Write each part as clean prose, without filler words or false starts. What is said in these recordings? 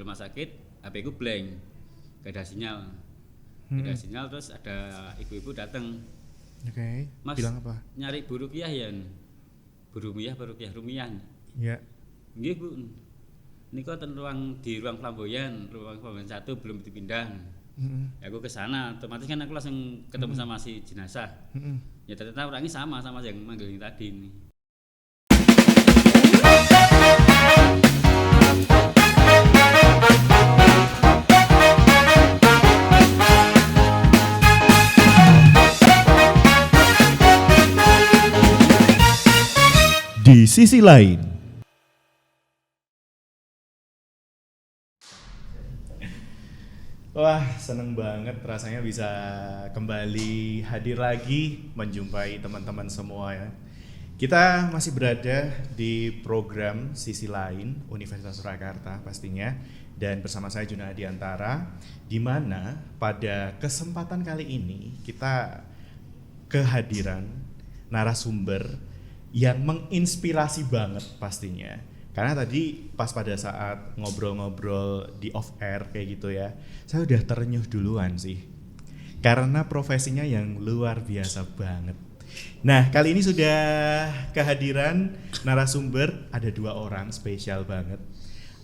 rumah sakit, HP ku blank, gak ada sinyal. Gak ada sinyal, terus ada ibu-ibu datang. Oke. Mas, Bilang apa? nyari Bu Rukiah ya? Bu Rumiah, Bu Rukiah Rumiah. Iya. Nggih Bu. Niku ten di ruang flamboyan 1 belum dipindah. Ya aku ke sana, otomatis kan aku langsung ketemu sama si jenazah. Ya ternyata orangnya sama yang manggil ini tadi ini. Di sisi lain. Wah, seneng banget rasanya bisa kembali hadir lagi menjumpai teman-teman semua ya. Kita masih berada di program Sisi Lain Universitas Surakarta pastinya, dan bersama saya Juna Adiantara, di mana pada kesempatan kali ini kita kehadiran narasumber yang menginspirasi banget pastinya. Karena tadi pas pada saat ngobrol-ngobrol di off air kayak gitu ya, saya udah terenyuh duluan sih. Karena profesinya yang luar biasa banget. Nah, kali ini sudah kehadiran narasumber, ada 2 orang spesial banget.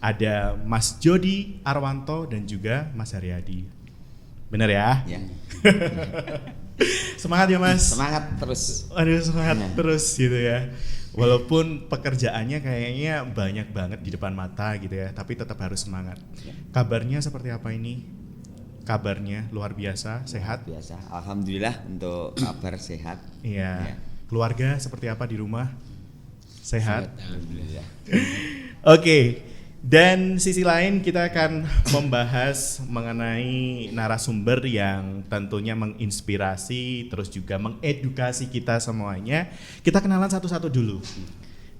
Ada Mas Jody Arwanto dan juga Mas Haryadi. Bener ya? Ya. Semangat ya Mas. Semangat terus. Aduh, semangat terus gitu ya. Walaupun pekerjaannya kayaknya banyak banget di depan mata gitu ya, tapi tetap harus semangat. Kabarnya seperti apa ini? Kabarnya luar biasa, sehat? Biasa. Alhamdulillah untuk kabar sehat. Iya. Ya. Keluarga seperti apa di rumah? Sehat? Alhamdulillah. Oke. Dan sisi lain kita akan membahas mengenai narasumber yang tentunya menginspirasi terus juga mengedukasi kita semuanya. Kita kenalan satu-satu dulu.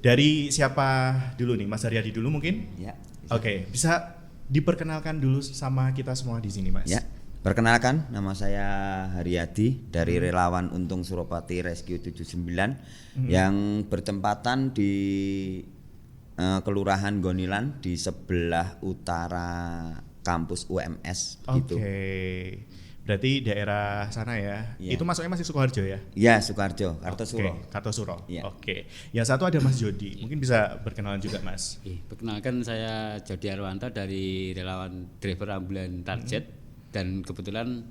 Dari siapa dulu nih? Mas Haryadi dulu mungkin? Ya. Oke, bisa diperkenalkan dulu sama kita semua di sini, Mas. Ya. Perkenalkan, nama saya Haryadi dari Relawan Untung Suropati Rescue 79 yang bertempatan di Kelurahan Gonilan di sebelah utara kampus UMS gitu. Oke. Berarti daerah sana ya. Iya. Itu masuknya masih Sukoharjo ya? Ya, Sukarjo, Kartosuro. Oke, Kartosuro. Iya. Oke. Yang satu ada Mas Jody. Mungkin bisa berkenalan juga, Mas. Perkenalkan saya Jody Arwanto dari relawan driver ambulan Target dan kebetulan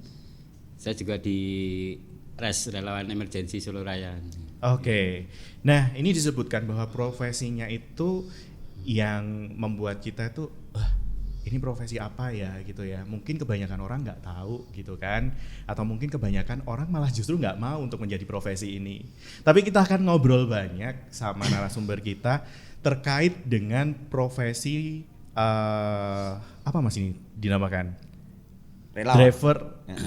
saya juga di relawan emergensi Solo Raya. Oke. Nah, ini disebutkan bahwa profesinya itu yang membuat kita itu ini profesi apa ya gitu ya. Mungkin kebanyakan orang nggak tahu gitu kan, atau mungkin kebanyakan orang malah justru nggak mau untuk menjadi profesi ini. Tapi kita akan ngobrol banyak sama narasumber kita terkait dengan profesi apa Mas ini dinamakan?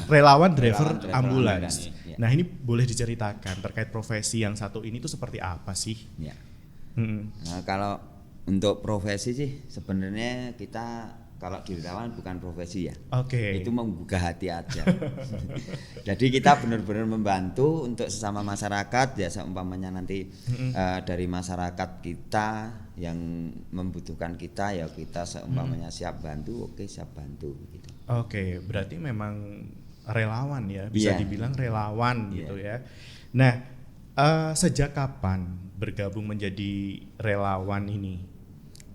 Relawan driver ambulans. Ya. Nah, ini boleh diceritakan terkait profesi yang satu ini tuh seperti apa sih? Ya. Nah, kalau untuk profesi sih sebenarnya kita kalau di relawan bukan profesi ya. Oke. Itu menggugah hati aja. Jadi kita benar-benar membantu untuk sesama masyarakat ya, seumpamanya nanti dari masyarakat kita yang membutuhkan kita ya kita seumpamanya siap bantu, oke siap bantu gitu. Oke, berarti memang relawan ya, bisa dibilang relawan gitu ya. Nah, sejak kapan bergabung menjadi relawan ini?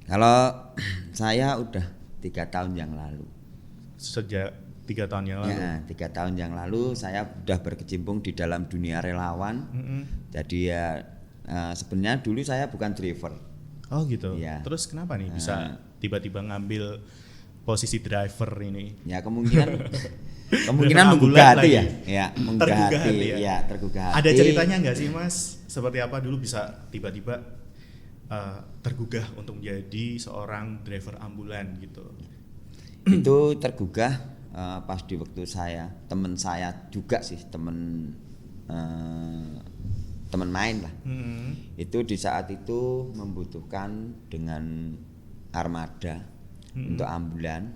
Kalau saya udah 3 tahun yang lalu. Sejak 3 tahun yang lalu? Ya, 3 tahun yang lalu saya udah berkecimpung di dalam dunia relawan. Jadi ya sebenarnya dulu saya bukan driver. Oh gitu. Ya. Terus kenapa nih bisa tiba-tiba ngambil posisi driver ini? Ya kemungkinan menggugah hati ya. Ya, menggugah hati. Ya, tergugah hati. Ada ceritanya nggak sih Mas? Seperti apa dulu bisa tiba-tiba tergugah untuk menjadi seorang driver ambulan gitu? Itu tergugah pas di waktu teman saya juga sih, teman main lah. Itu di saat itu membutuhkan dengan armada untuk ambulan.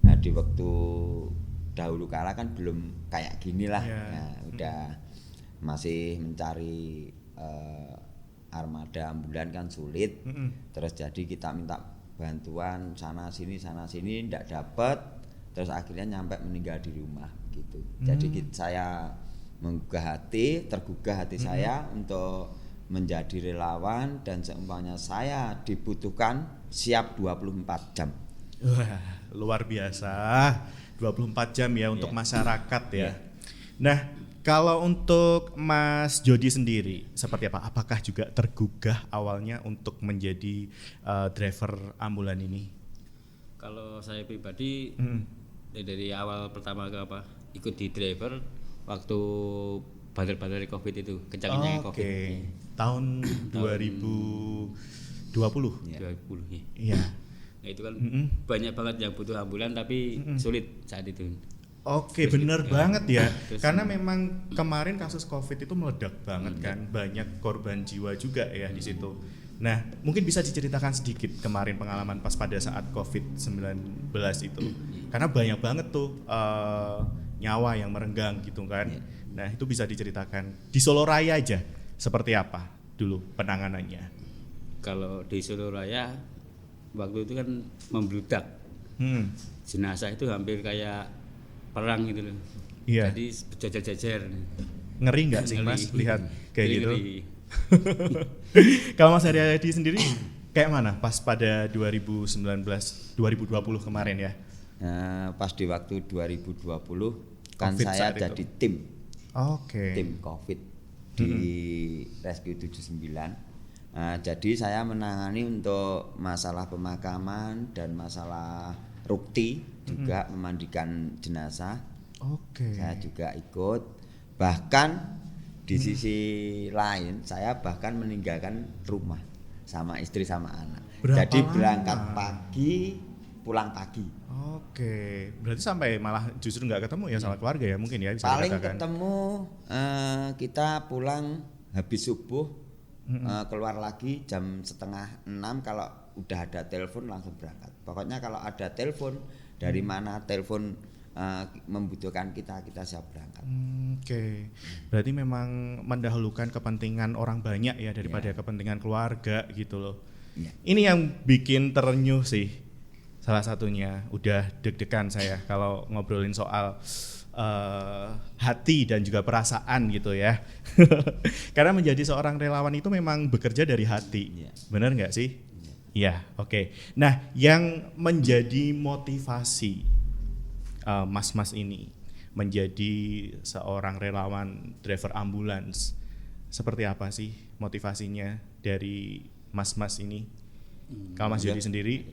Nah, di waktu dahulu kala kan belum kayak gini lah. Nah, udah masih mencari armada ambulan kan sulit. Terus jadi kita minta bantuan sana sini ndak dapat, terus akhirnya nyampe meninggal di rumah gitu. Jadi saya tergugah hati saya untuk menjadi relawan, dan seumpamanya saya dibutuhkan siap 24 jam. Wah, luar biasa. 24 jam ya untuk masyarakat ya. Nah, kalau untuk Mas Jody sendiri seperti apa? Apakah juga tergugah awalnya untuk menjadi driver ambulan ini? Kalau saya pribadi dari awal pertama ikut di driver waktu badar-badar Covid itu, kencangnya Covid. Tahun 2020. 2020 ya. Iya. Nah, itu kan banyak banget yang butuh ambulan tapi sulit saat itu. Oke, bener banget ya. Karena memang kemarin kasus Covid itu meledak banget kan, banyak korban jiwa juga ya di situ. Nah, mungkin bisa diceritakan sedikit kemarin pengalaman pas pada saat Covid-19 itu. Karena banyak banget tuh nyawa yang merenggang gitu kan. Nah, itu bisa diceritakan di Solo Raya aja seperti apa dulu penanganannya. Kalau di Solo Raya waktu itu kan membludak. Jenazah itu hampir kayak perang gitu loh. Iya. Jadi berjajar-jajar. Ngeri nggak sih Mas lihat kayak gitu? Ngeri. Kalau Mas Haryadi sendiri kayak mana pas pada 2020 kemarin ya? Nah, pas di waktu 2020 kan COVID saya saat jadi itu. tim Covid di Rescue 79. Nah, jadi saya menangani untuk masalah pemakaman dan masalah rukti, juga memandikan jenazah. Saya juga ikut. Bahkan di sisi lain saya bahkan meninggalkan rumah sama istri sama anak. Jadi berangkat pagi, pulang pagi. Berarti sampai malah justru nggak ketemu ya sama keluarga ya mungkin ya bisa paling dikatakan. Ketemu kita pulang habis subuh, keluar lagi jam 5:30. Kalau udah ada telepon langsung berangkat. Pokoknya kalau ada telepon dari mana telepon membutuhkan kita siap berangkat. Berarti memang mendahulukan kepentingan orang banyak ya daripada kepentingan keluarga gitu loh. Ini yang bikin terenyuh sih. Salah satunya udah deg-degan saya kalau ngobrolin soal hati dan juga perasaan gitu ya. Karena menjadi seorang relawan itu memang bekerja dari hati. Benar nggak sih? Iya, oke. Nah, yang menjadi motivasi mas-mas ini menjadi seorang relawan driver ambulans, seperti apa sih motivasinya dari mas-mas ini? Kalau Mas Jody sendiri?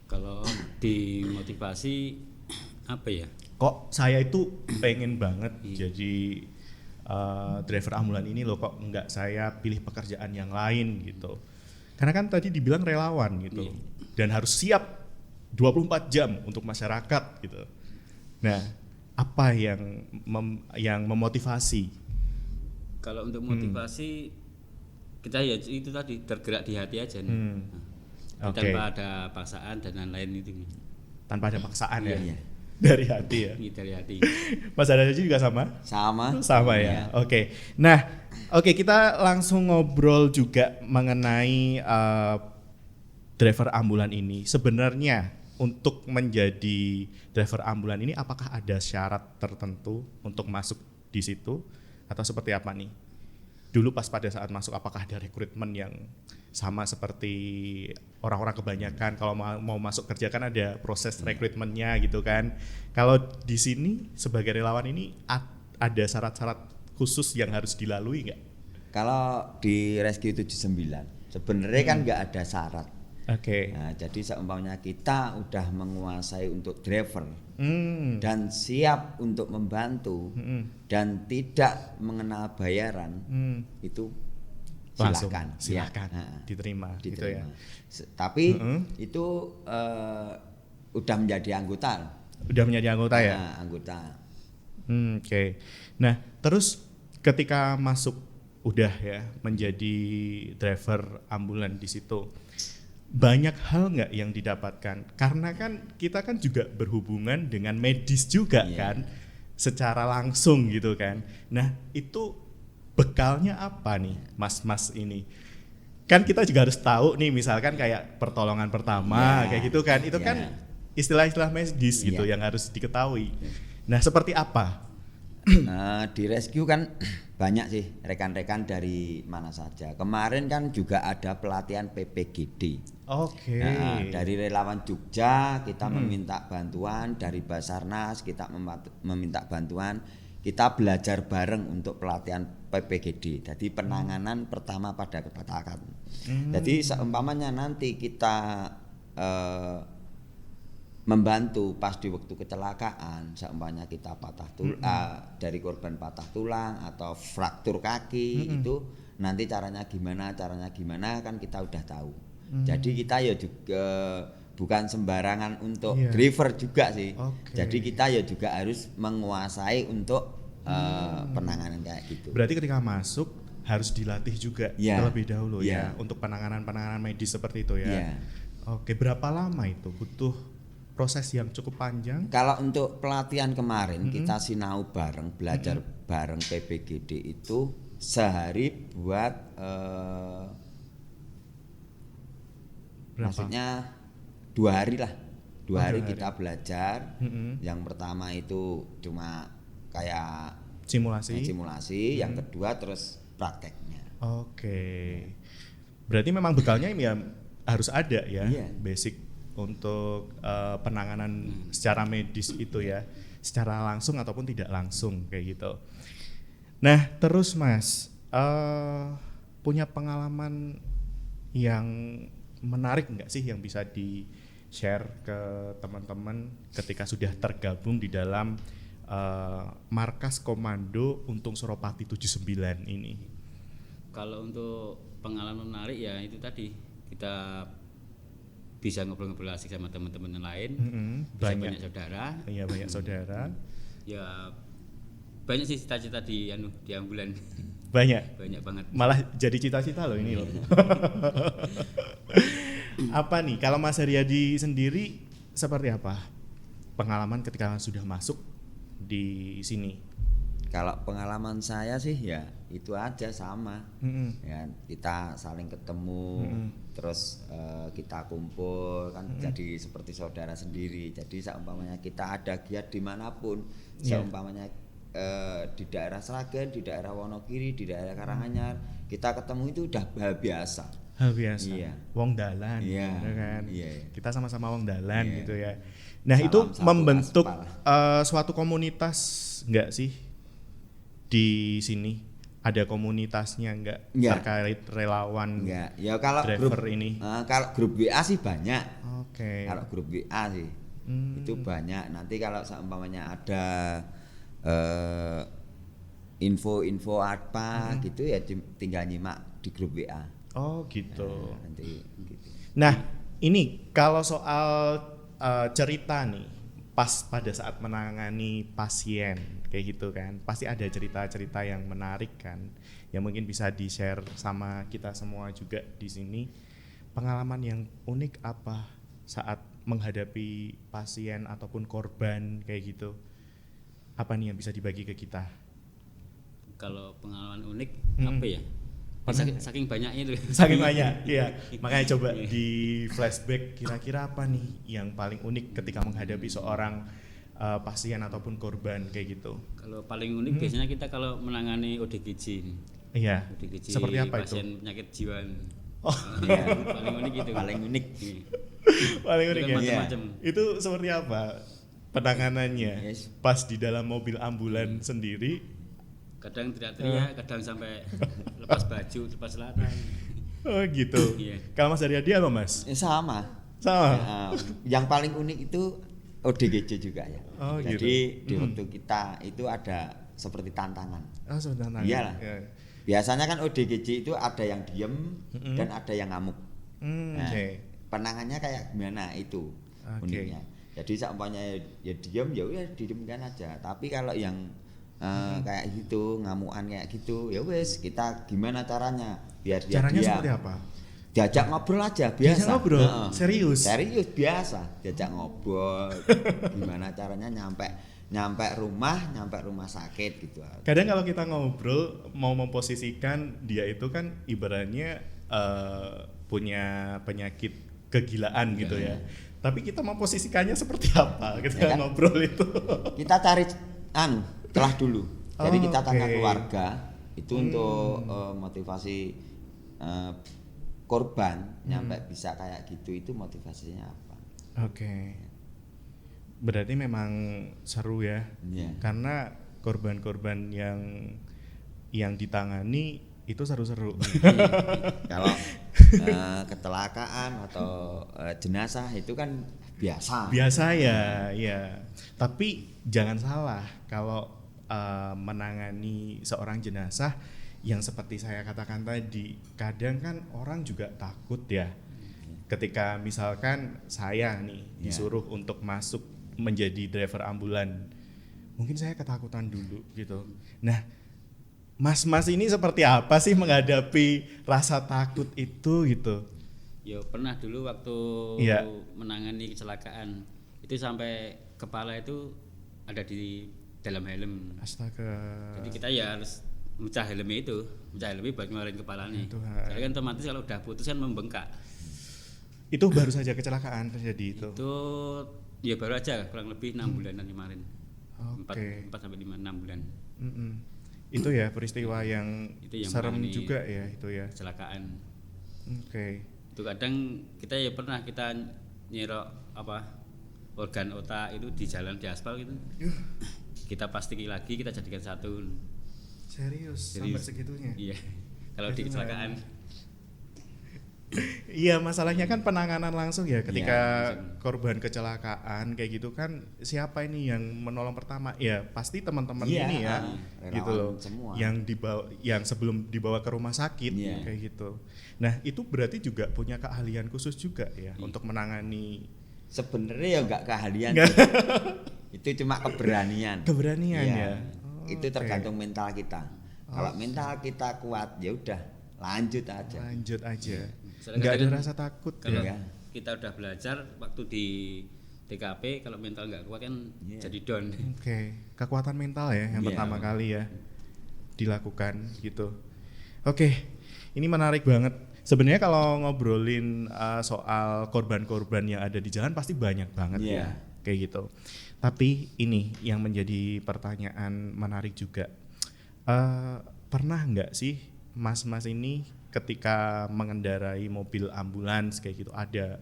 Kalau dimotivasi apa ya? Kok saya itu pengen banget jadi driver ambulan ini loh, kok enggak saya pilih pekerjaan yang lain gitu. Karena kan tadi dibilang relawan gitu. Dan harus siap 24 jam untuk masyarakat gitu. Nah, apa yang memotivasi? Kalau untuk motivasi kita ya itu tadi tergerak di hati aja nih. Tanpa ada paksaan dan lain-lain itu. Tanpa ada paksaan ya? Dari hati ya? Dari hati. Mas Haryadi juga sama? Sama ya? Oke. Nah, kita langsung ngobrol juga mengenai driver ambulan ini. Sebenarnya untuk menjadi driver ambulan ini apakah ada syarat tertentu untuk masuk di situ atau seperti apa nih? Dulu pas pada saat masuk apakah ada rekrutmen yang sama seperti orang-orang kebanyakan kalau mau masuk kerja kan ada proses rekrutmennya gitu kan. Kalau di sini sebagai relawan ini ada syarat-syarat khusus yang harus dilalui nggak? Kalau di Rescue 79 sebenarnya kan nggak ada syarat. Nah, jadi seumpamanya kita udah menguasai untuk driver dan siap untuk membantu dan tidak mengenal bayaran, itu silakan diterima. Gitu ya. Tapi itu udah menjadi anggota. Udah menjadi anggota ya? Anggota. Nah, terus ketika masuk udah ya menjadi driver ambulan di situ, banyak hal nggak yang didapatkan? Karena kan kita kan juga berhubungan dengan medis juga kan, secara langsung gitu kan. Nah, itu bekalnya apa nih, mas-mas ini? kan kita juga harus tahu nih misalkan kayak pertolongan pertama kayak gitu kan. Itu kan istilah-istilah medis gitu yang harus diketahui. Nah, seperti apa? Di rescue kan banyak sih rekan-rekan dari mana saja. Kemarin kan juga ada pelatihan PPGD. Oke. Nah, dari relawan Jogja kita meminta bantuan, dari Basarnas kita meminta bantuan. Kita belajar bareng untuk pelatihan PPGD. Jadi penanganan pertama pada kebakaran. Jadi seumpamanya nanti kita membantu pas di waktu kecelakaan, seumpamanya kita patah tulang dari korban patah tulang atau fraktur kaki, itu nanti caranya gimana kan kita udah tahu. Jadi kita ya juga bukan sembarangan untuk driver juga sih. Jadi kita ya juga harus menguasai untuk penanganan kayak gitu. Berarti ketika masuk harus dilatih juga terlebih dahulu ya untuk penanganan medis seperti itu ya. Oke, berapa lama itu? Butuh proses yang cukup panjang? Kalau untuk pelatihan kemarin kita sinau bareng, belajar bareng PPGD itu sehari buat maksudnya 2 hari lah. 2 hari kita belajar. Yang pertama itu cuma kayak simulasi, yang kedua terus prakteknya. Oke. Berarti memang bekalnya ini ya harus ada ya, basic untuk penanganan secara medis itu ya, secara langsung ataupun tidak langsung kayak gitu. Nah, terus Mas, punya pengalaman yang menarik nggak sih yang bisa di-share ke teman-teman ketika sudah tergabung di dalam Markas Komando Untung Suropati 79 ini? Kalau untuk pengalaman menarik ya itu tadi, kita bisa ngobrol-ngobrol asik sama teman-teman yang lain, banyak saudara. Iya, banyak saudara. Ya banyak sih cita-cita di ambulan. Banyak banget. Malah jadi cita-cita loh ini loh. Apa nih kalau Mas Haryadi sendiri seperti apa pengalaman ketika sudah masuk di sini? Kalau pengalaman saya sih ya itu aja sama. Ya, kita saling ketemu, terus kita kumpul kan jadi seperti saudara sendiri. Jadi seumpamanya kita ada giat dimanapun, seumpamanya di daerah Sragen, di daerah Wonogiri, di daerah Karanganyar, kita ketemu itu udah hal biasa. Hal biasa. Iya. Wong dalan, kan? Iya. Kita sama-sama wong dalan gitu ya. Nah, salam itu membentuk suatu komunitas enggak sih di sini? Ada komunitasnya enggak terkait relawan? Enggak. Ya kalau driver grup ini. Kalau grup WA sih banyak. Oke. Kalau grup WA sih itu banyak. Nanti kalau seumpamanya ada info-info apa gitu ya tinggal nyimak di grup WA. Oh gitu. Nanti gitu. Nah, ini kalau soal cerita nih, pas pada saat menangani pasien kayak gitu kan, pasti ada cerita-cerita yang menarik kan, yang mungkin bisa di-share sama kita semua juga di sini. Pengalaman yang unik apa saat menghadapi pasien ataupun korban kayak gitu? Apa nih yang bisa dibagi ke kita? Kalau pengalaman unik apa ya? Saking banyaknya itu. Saking banyak, iya. Makanya coba di flashback kira-kira apa nih yang paling unik ketika menghadapi seorang pasien ataupun korban kayak gitu. Kalau paling unik biasanya kita kalau menangani ODGJ nih. Iya. ODGJ, seperti apa pasien itu? penyakit jiwa. Iya. Paling unik itu. Paling unik. Paling unik ya. Macam-macam. Itu seperti apa penanganannya? Pas di dalam mobil ambulan sendiri. Kadang teriak-teriak, kadang sampai lepas baju, lepas celana. Oh gitu. Iya. Kalau Mas Haryadi apa Mas? Sama. Yang paling unik itu ODGJ juga ya. Oh, jadi gitu. di waktu kita itu ada seperti tantangan. Oh, seperti tantangan. Iyalah. Ya. Biasanya kan ODGJ itu ada yang diem dan ada yang ngamuk. Penangannya kayak gimana itu uniknya. Jadi seumpamanya ya diem ya udah didiamkan aja. Tapi kalau yang kayak gitu, ngamukan kayak gitu, ya wes kita gimana caranya biar dia caranya diam. seperti apa? Diajak ngobrol aja biasa. Diajak ngobrol, serius Biasa, diajak ngobrol. Gimana caranya nyampe rumah sakit gitu. Kadang kalau kita ngobrol mau memposisikan dia itu kan ibaratnya punya penyakit kegilaan gitu ya. Tapi kita memposisikannya seperti apa ketika ngobrol itu? Kita cari telah dulu. Jadi kita tanya Oke. keluarga itu untuk motivasi korban nyampe bisa kayak gitu, itu motivasinya apa? Oke. Berarti memang seru ya. Iya. Karena korban-korban yang ditangani itu seru-seru. Kalau kecelakaan atau jenazah itu kan biasa. Biasa ya, ya. Tapi jangan salah kalau menangani seorang jenazah yang seperti saya katakan tadi, kadang kan orang juga takut ya. Ketika misalkan saya nih disuruh untuk masuk menjadi driver ambulan, mungkin saya ketakutan dulu gitu. Nah, mas-mas ini seperti apa sih menghadapi rasa takut itu gitu? Ya pernah dulu waktu Iya. menangani kecelakaan itu sampai kepala itu ada di dalam helm. Astaga. Jadi kita ya harus mecah helmnya buat ngeluarin kepalanya. Ya Tuhan. Jadi kan otomatis kalau udah putus kan membengkak. Itu baru saja kecelakaan terjadi itu. Itu ya baru aja kurang lebih 6 bulanan kemarin. Oke. 4 sampai 6 bulan Mm-mm. Itu ya peristiwa yang Itu yang serem menangani juga ya itu ya. kecelakaan. Oke. Itu kadang kita ya pernah kita nyerok organ otak itu di jalan di aspal gitu. Kita plastik lagi, kita jadikan satu. Serius sampai segitunya. Iya. Kalau di kecelakaan Iya, masalahnya kan penanganan langsung ya ketika langsung. korban kecelakaan kayak gitu kan, siapa ini yang menolong pertama? Ya pasti teman-teman Iya, ini ya. relawan Gitu loh. semua. Yang sebelum dibawa ke rumah sakit Iya. kayak gitu. Nah, itu berarti juga punya keahlian khusus juga ya untuk menangani Sebenarnya ya enggak keahlian. Nggak. Itu cuma keberanian. keberanian Iya. ya. Itu Oke. tergantung mental kita. Kalau mental kita kuat ya udah lanjut aja. Lanjut aja. Soalnya Nggak ada kadang rasa takut kalau ya. kita udah belajar waktu di TKP, kalau mental nggak kuat kan Iya. jadi down. Oke, kekuatan mental ya yang Iya. pertama kali ya dilakukan gitu. Oke, ini menarik banget. Sebenarnya kalau ngobrolin soal korban-korban yang ada di jalan pasti banyak banget Iya. ya, kayak gitu. Tapi ini yang menjadi pertanyaan menarik juga. Pernah nggak sih mas-mas ini ketika mengendarai mobil ambulans kayak gitu ada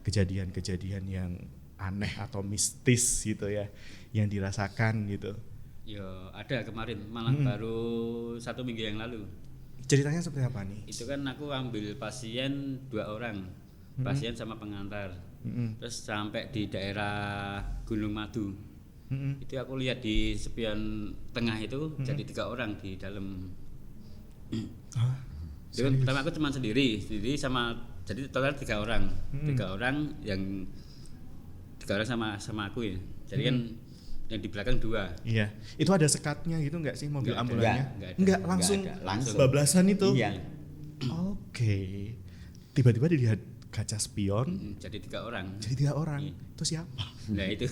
kejadian-kejadian yang aneh atau mistis gitu ya yang dirasakan gitu? Ya ada kemarin malah baru 1 minggu yang lalu. Ceritanya seperti apa nih? Itu kan aku ambil pasien 2 orang, pasien sama pengantar. Terus sampai di daerah Gunung Madu. Itu aku lihat di spion tengah itu jadi 3 orang di dalam. Itu kan pertama aku cuma sendiri sama, jadi total 3 orang. 3 orang yang 3 orang sama aku ya. Jadi kan yang di belakang 2. Iya, itu ada sekatnya gitu nggak sih mobil Nggak ada. ambulannya? Nggak ada. Nggak, langsung, Nggak ada, langsung. bablasan itu. Iya. Oke, tiba-tiba dilihat kaca spion, Jadi 3 orang. jadi 3 orang. Iya. Itu siapa? Nah itu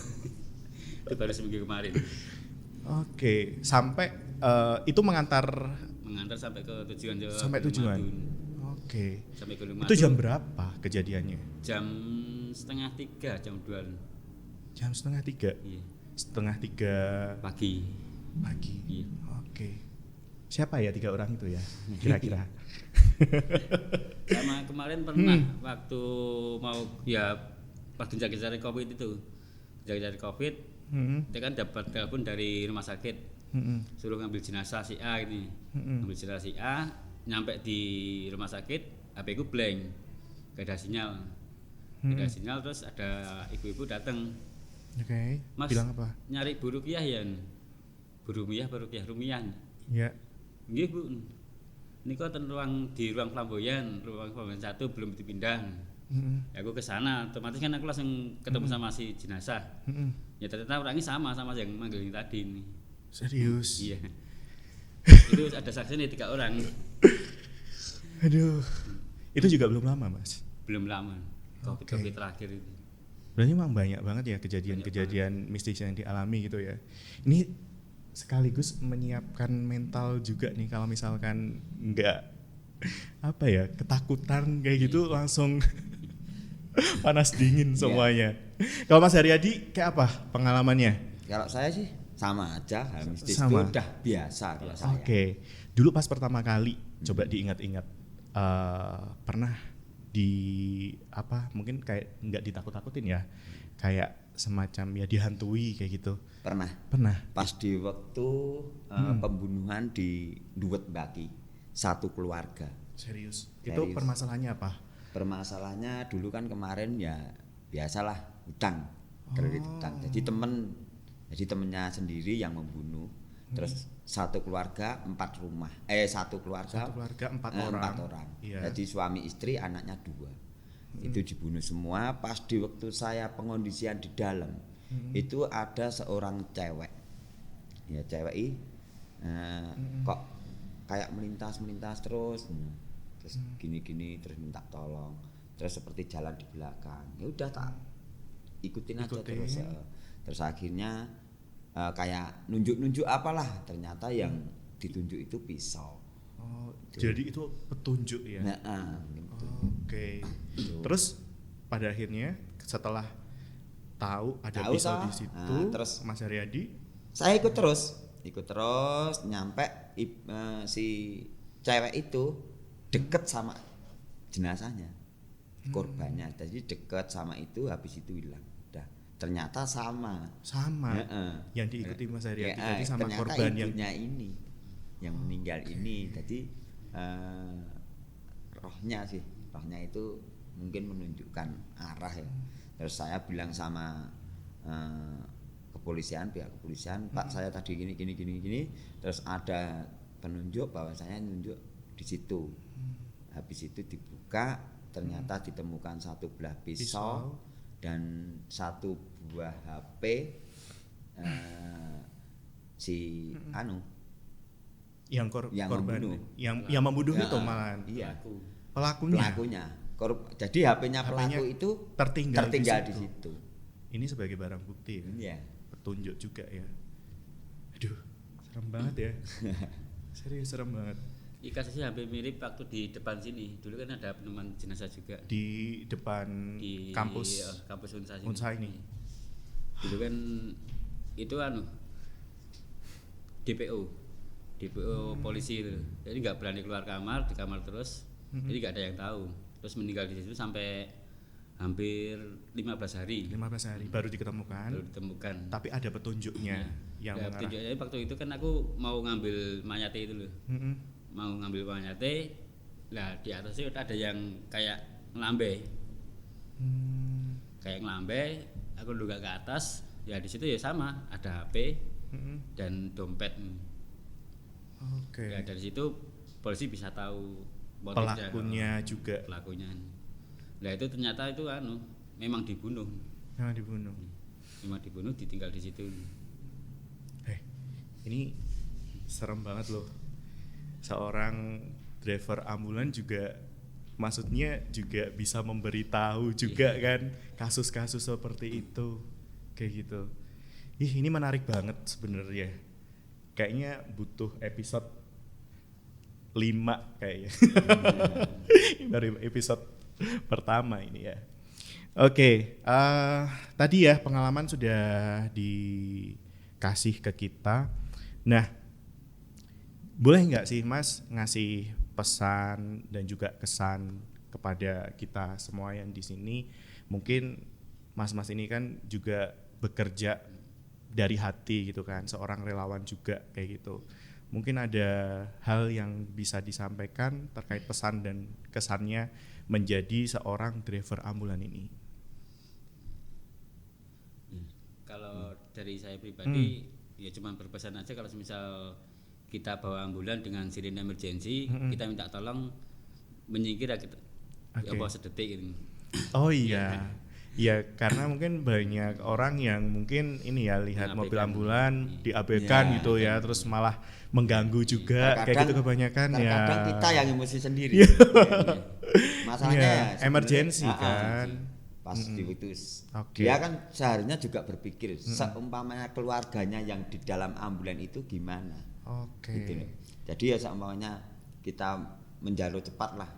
itu baru seminggu kemarin. Oke, sampai itu mengantar Mengantar sampai ke tujuan Jawa. sampai Gunung tujuan. Madu. Oke, Sampai Gunung itu Madu. jam berapa kejadiannya? Jam 2:30, jam 2 Jam 2:30, iya, 2:30 pagi. pagi. Iya. Oke, siapa ya 3 orang itu ya kira-kira? Sama kemarin pernah waktu mau ya waktu cari COVID itu. Cari COVID, kita kan dapat telepon dari rumah sakit. Suruh ngambil jenazah si A ini. Ngambil jenazah si A, nyampe di rumah sakit, HP ku blank. Gak ada sinyal. Gak ada sinyal, terus ada ibu-ibu datang. Oke, Mas, bilang apa? nyari Bu Rukiah ya? Bu Rumiah, Rumiah. Ya, Nggih Bu. Niku ten di ruang flamboyan 1 belum dipindah. Ya aku ke sana, otomatis kan aku langsung ketemu sama si jenazah. Ya ternyata orangnya sama yang manggil yang tadi ini. serius. Iya. Itu ada saksinya 3 orang. Aduh, itu juga belum lama mas. Belum lama. Oke. COVID terakhir itu. Berarti memang banyak banget ya kejadian-kejadian mistis yang dialami gitu ya. Ini sekaligus menyiapkan mental juga nih kalau misalkan nggak apa ya, ketakutan kayak gitu langsung panas dingin semuanya. Kalau Mas Haryadi kayak apa pengalamannya? Kalau saya sih sama aja, hal mistis itu Sama. udah biasa kalau saya. Oke, dulu pas pertama kali coba diingat-ingat, pernah di apa, mungkin kayak nggak ditakut-takutin ya, kayak semacam ya dihantui kayak gitu. Pernah pas di waktu pembunuhan di Duet Baki, satu keluarga. Serius? Serius. Itu permasalahannya apa? Permasalahannya dulu kan kemarin ya biasalah hutang, kredit hutang. Jadi temennya sendiri yang membunuh. Terus satu keluarga 4 rumah, satu keluarga 4 orang. Iya. Jadi suami istri, anaknya 2. Itu dibunuh semua. Pas di waktu saya pengondisian di dalam, itu ada seorang cewek. Ya cewek kok kayak melintas terus gini terus minta tolong, terus seperti jalan di belakang. Ya udah tak ikutin aja terus akhirnya kayak nunjuk apalah, ternyata yang ditunjuk itu pisau. Oh, jadi itu petunjuk ya. Gitu. Oke. Terus pada akhirnya setelah tahu ada pisau di situ, terus Mas Haryadi saya ikut terus nyampe si cewek itu deket sama jenazahnya, korbannya. Jadi deket sama itu, habis itu hilang. Udah, ternyata sama. Yang diikuti Mas Haryadi tadi sama ternyata korban ibunya ini yang meninggal ini. Jadi rohnya itu mungkin menunjukkan arah ya. Terus saya bilang sama pihak kepolisian, Pak, saya tadi gini. Terus ada penunjuk bahwa saya nunjuk di situ. Habis itu dibuka, ternyata ditemukan satu belah pisau dan satu buah HP yang korban membunuh. yang membunuh itu malahan. Iya. Pelakunya. Jadi HP-nya pelaku itu tertinggal di situ. Ini sebagai barang bukti kan? Iya. Petunjuk juga ya. Aduh, serem banget ya. Serius serem banget. Kasusnya hampir mirip waktu di depan sini. Dulu kan ada penemuan jenazah juga Di depan di kampus Unsa ini. Dulu kan itu DPO polisi itu. Jadi nggak berani keluar kamar, di kamar terus. Jadi nggak ada yang tahu. Terus meninggal di situ sampai hampir 15 hari. 15 hari baru ditemukan. Tapi ada petunjuknya yang mengarah. Petunjuknya waktu itu kan aku mau ngambil mayate itu loh. Mau ngambil mayate, lah di atasnya ada yang kayak ngelambe. Aku nunggak ke atas, ya di situ ya sama, ada HP dan dompet. Oke. Ya dari situ polisi bisa tahu pelakunya juga. Nah itu ternyata itu memang dibunuh. Memang dibunuh, ditinggal di situ. Ini serem banget loh. Seorang driver ambulan juga, maksudnya juga bisa memberitahu juga kan kasus-kasus seperti itu kayak gitu. Ini menarik banget sebenarnya. Kayaknya butuh episode 5 kayaknya. Baru episode pertama ini ya. Oke, tadi ya pengalaman sudah dikasih ke kita. Nah, boleh nggak sih Mas ngasih pesan dan juga kesan kepada kita semua yang di sini? Mungkin Mas-mas ini kan juga bekerja dari hati gitu kan, seorang relawan juga kayak gitu. Mungkin ada hal yang bisa disampaikan terkait pesan dan kesannya menjadi seorang driver ambulan ini. Kalau dari saya pribadi ya cuma berpesan aja, kalau misal kita bawa ambulan dengan sirine emergency, kita minta tolong menyingkir kita bawa sedetik gitu. Oh iya. Ya karena mungkin banyak orang yang mungkin ini ya lihat mobil ambulan diabaikan gitu ya, terus malah mengganggu juga kayak gitu kebanyakan ya. Kadang kita yang emosi sendiri. Masalahnya emergency kan. Pas itu dia kan seharusnya juga berpikir seumpamanya keluarganya yang di dalam ambulan itu gimana. Gitu. Jadi ya seumpamanya kita menjalur cepat lah,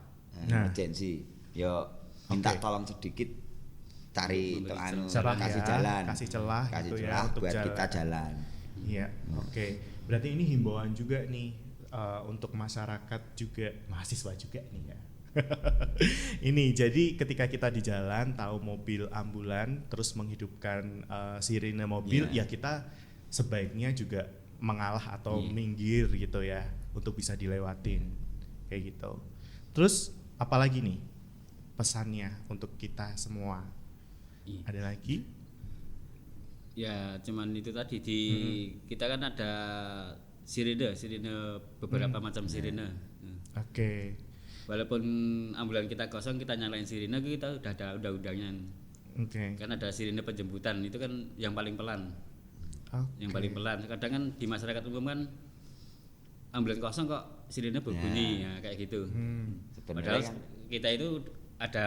Nah. emergency. Yo minta Oke. tolong sedikit cari itu Celah kasih ya, jalan, kasih celah kasih gitu ya celah untuk buat jalan. kita jalan. Iya, oke. Berarti ini himbauan juga nih untuk masyarakat juga, mahasiswa juga nih ya. Ini jadi ketika kita di jalan tahu mobil ambulan terus menghidupkan sirine mobil, Iya. ya kita sebaiknya juga mengalah atau Iya. minggir gitu ya untuk bisa dilewatin kayak gitu. Terus apalagi nih pesannya untuk kita semua? Iya. Ada lagi? Ya cuman itu tadi di kita kan ada sirine beberapa macam sirine. Oke. Walaupun ambulan kita kosong, kita nyalain sirine, kita udah ada undang-undangnya. Oke. Kan ada sirine penjemputan, itu kan yang paling pelan. Oke. Yang paling pelan. Kadang kan di masyarakat umum kan ambulan kosong kok sirine berbunyi, ya kayak gitu. Padahal Sebenarnya kan kita itu ada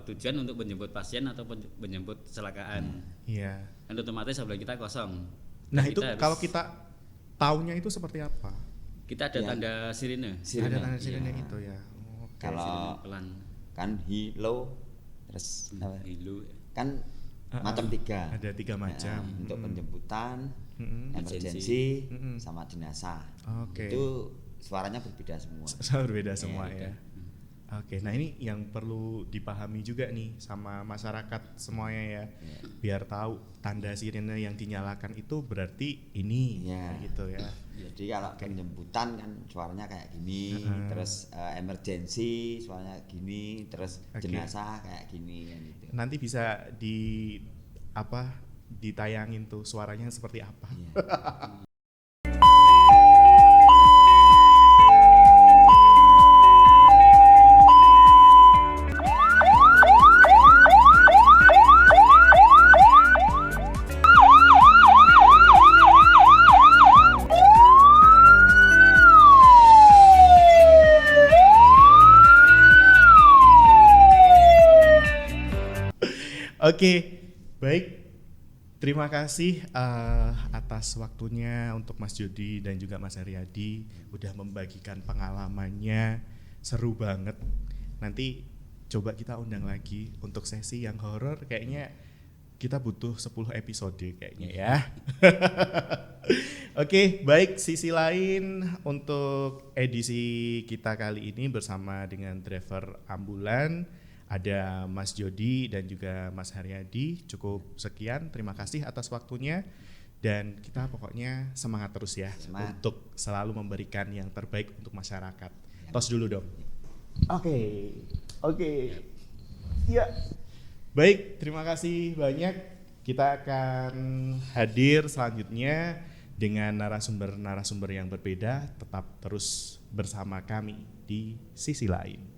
tujuan untuk menjemput pasien atau menjemput kecelakaan. Iya. Kan otomatis ambulan kita kosong. Nah Kan itu kita harus- kalau kita taunya itu seperti apa? kita ada Iya. tanda sirine. Ada tanda iya. sirine itu ya. Oke. Kalau Sirine pelan. kan hilo terus apa? Hilu. Kan macam 3. Ada 3 macam. Untuk penjemputan, Mm-mm. emergency, Mm-mm. sama jenazah. Oke. Itu suaranya berbeda semua. Berbeda semua Iya, ya. Oke, nah ini yang perlu dipahami juga nih sama masyarakat semuanya ya, biar tahu tanda sirine yang dinyalakan itu berarti ini, Iya. kayak gitu ya. Jadi kalau penjemputan kan suaranya kayak gini, terus emergency suaranya gini, terus Oke. jenazah kayak gini kan gitu. Nanti bisa ditayangin tuh suaranya seperti apa. Iya. Oke, baik. Terima kasih atas waktunya untuk Mas Jody dan juga Mas Haryadi udah membagikan pengalamannya, seru banget. Nanti coba kita undang lagi untuk sesi yang horor, kayaknya kita butuh 10 episode kayaknya ya. Oke, baik, sisi lain untuk edisi kita kali ini bersama dengan driver ambulan ada Mas Jody dan juga Mas Haryadi. Cukup sekian, terima kasih atas waktunya dan kita pokoknya semangat terus ya Semangat. untuk selalu memberikan yang terbaik untuk masyarakat. Tos dulu dong. Oke. Ya. Baik, terima kasih banyak. Kita akan hadir selanjutnya dengan narasumber-narasumber yang berbeda. Tetap terus bersama kami di sisi lain.